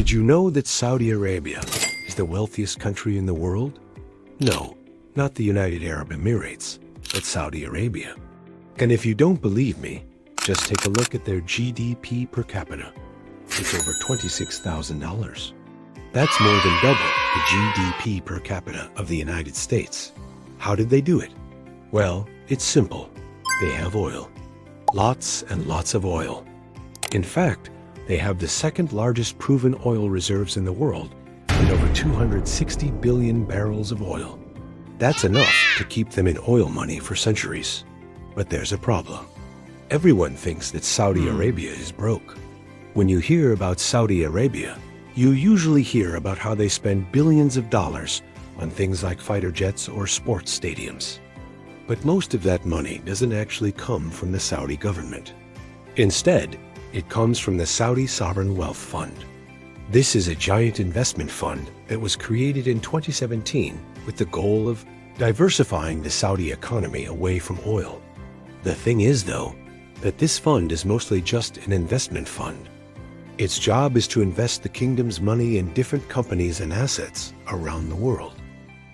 Did you know that Saudi Arabia is the wealthiest country in the world? No, not the United Arab Emirates, but Saudi Arabia. And if you don't believe me, just take a look at their GDP per capita. It's over $26,000. That's more than double the GDP per capita of the United States. How did they do it? Well, it's simple. They have oil. Lots and lots of oil. In fact, they have the second largest proven oil reserves in the world, with over 260 billion barrels of oil. That's enough to keep them in oil money for centuries. But there's a problem. Everyone thinks that Saudi Arabia is broke. When you hear about Saudi Arabia, you usually hear about how they spend billions of dollars on things like fighter jets or sports stadiums. But most of that money doesn't actually come from the Saudi government. Instead, it comes from the Saudi Sovereign Wealth Fund. This is a giant investment fund that was created in 2017 with the goal of diversifying the Saudi economy away from oil. The thing is, though, that this fund is mostly just an investment fund. Its job is to invest the kingdom's money in different companies and assets around the world.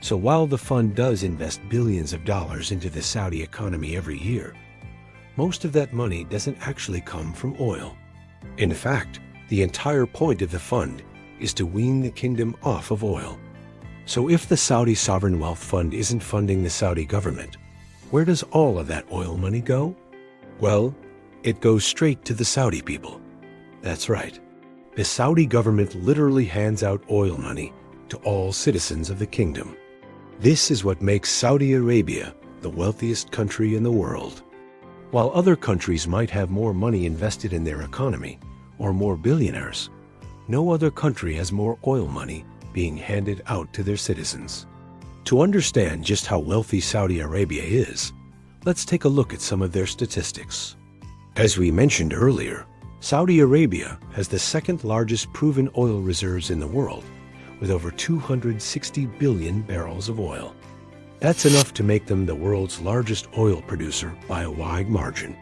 So while the fund does invest billions of dollars into the Saudi economy every year, most of that money doesn't actually come from oil. In fact, the entire point of the fund is to wean the kingdom off of oil. So if the Saudi Sovereign Wealth Fund isn't funding the Saudi government, where does all of that oil money go? Well, it goes straight to the Saudi people. That's right. The Saudi government literally hands out oil money to all citizens of the kingdom. This is what makes Saudi Arabia the wealthiest country in the world. While other countries might have more money invested in their economy, or more billionaires, no other country has more oil money being handed out to their citizens. To understand just how wealthy Saudi Arabia is, let's take a look at some of their statistics. As we mentioned earlier, Saudi Arabia has the second largest proven oil reserves in the world, with over 260 billion barrels of oil. That's enough to make them the world's largest oil producer by a wide margin.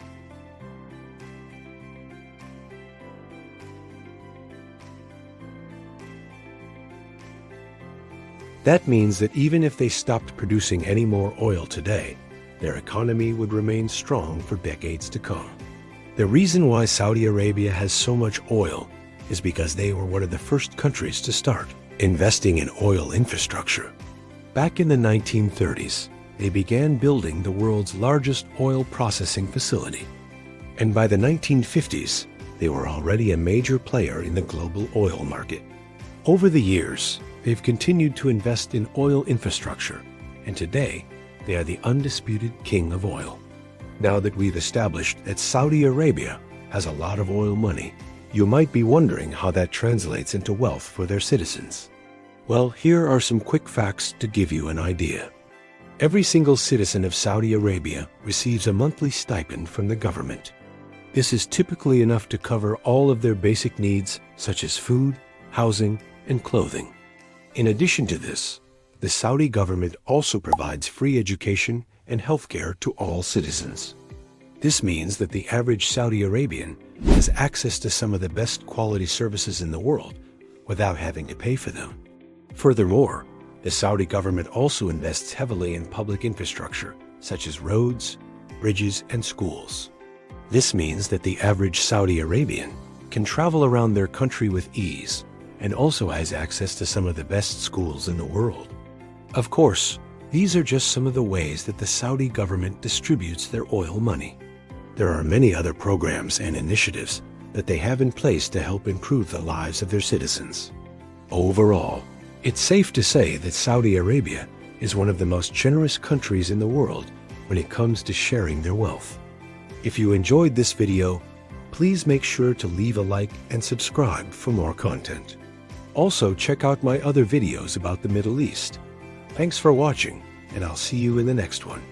That means that even if they stopped producing any more oil today, their economy would remain strong for decades to come. The reason why Saudi Arabia has so much oil is because they were one of the first countries to start investing in oil infrastructure. Back in the 1930s, they began building the world's largest oil processing facility. And by the 1950s, they were already a major player in the global oil market. Over the years, they've continued to invest in oil infrastructure, and today, they are the undisputed king of oil. Now that we've established that Saudi Arabia has a lot of oil money, you might be wondering how that translates into wealth for their citizens. Well, here are some quick facts to give you an idea. Every single citizen of Saudi Arabia receives a monthly stipend from the government. This is typically enough to cover all of their basic needs, such as food, housing, and clothing. In addition to this, the Saudi government also provides free education and healthcare to all citizens. This means that the average Saudi Arabian has access to some of the best quality services in the world without having to pay for them. Furthermore, the Saudi government also invests heavily in public infrastructure, such as roads, bridges, and schools. This means that the average Saudi Arabian can travel around their country with ease and also has access to some of the best schools in the world. Of course, these are just some of the ways that the Saudi government distributes their oil money. There are many other programs and initiatives that they have in place to help improve the lives of their citizens. Overall, it's safe to say that Saudi Arabia is one of the most generous countries in the world when it comes to sharing their wealth. If you enjoyed this video, please make sure to leave a like and subscribe for more content. Also, check out my other videos about the Middle East. Thanks for watching, and I'll see you in the next one.